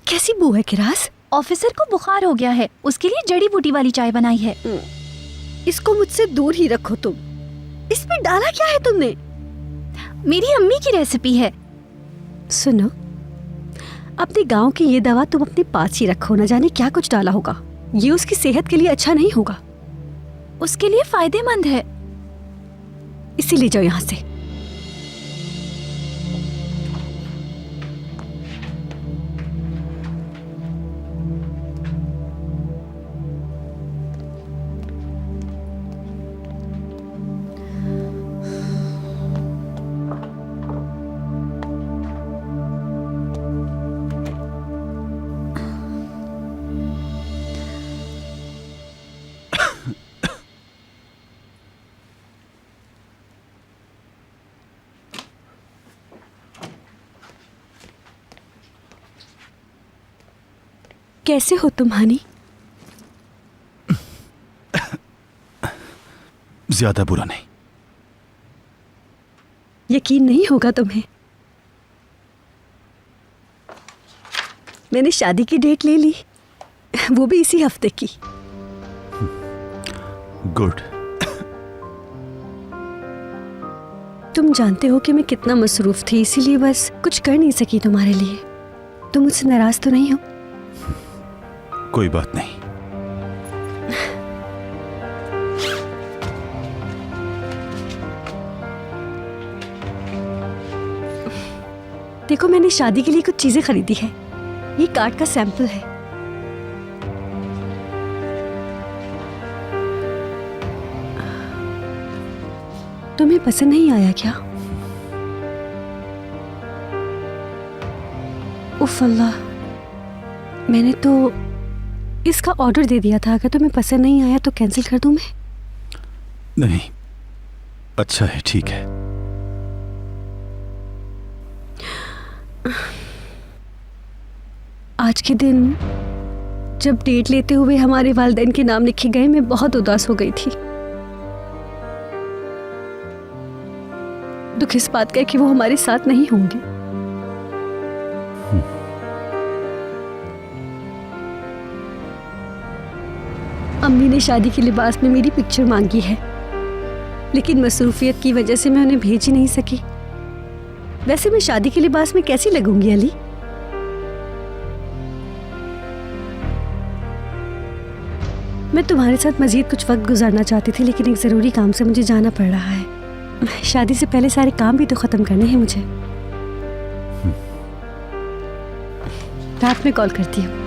कैसी बू है किरास? ऑफिसर को बुखार हो गया है, उसके लिए जड़ी बूटी वाली चाय बनाई है। इसको मुझसे दूर ही रखो तुम। इसमें डाला क्या है तुमने? मेरी अम्मी की रेसिपी है। सुनो, अपने गांव की ये दवा तुम अपने पास ही रखो, न जाने क्या कुछ डाला होगा। ये उसकी सेहत के लिए अच्छा नहीं होगा। उसके लिए फायदेमंद है। इसे ले जाओ यहाँ से। कैसे हो तुम हनी? ज्यादा बुरा नहीं। यकीन नहीं होगा तुम्हें, मैंने शादी की डेट ले ली, वो भी इसी हफ्ते की। गुड। तुम जानते हो कि मैं कितना मसरूफ थी, इसीलिए बस कुछ कर नहीं सकी तुम्हारे लिए। तुम मुझसे नाराज तो नहीं हो? कोई बात नहीं। देखो, मैंने शादी के लिए कुछ चीजें खरीदी है। ये कार्ड का सैंपल है। तुम्हें पसंद नहीं आया क्या? उफ अल्लाह, मैंने तो इसका ऑर्डर दे दिया था। अगर तुम्हें पसंद नहीं आया तो कैंसिल कर दूं मैं? नहीं, अच्छा है, ठीक है। आज के दिन जब डेट लेते हुए हमारे वालिदैन के नाम लिखे गए, मैं बहुत उदास हो गई थी। दुख इस बात का कि वो हमारे साथ नहीं होंगे। अम्मी ने शादी के लिबास में मेरी पिक्चर मांगी है, लेकिन मसरूफियत की वजह से मैं उन्हें भेज ही नहीं सकी। वैसे मैं शादी के लिबास में कैसी लगूंगी अली? मैं तुम्हारे साथ मजीद कुछ वक्त गुजारना चाहती थी, लेकिन एक जरूरी काम से मुझे जाना पड़ रहा है। शादी से पहले सारे काम भी तो खत्म करने हैं मुझे। रात में कॉल करती हूँ।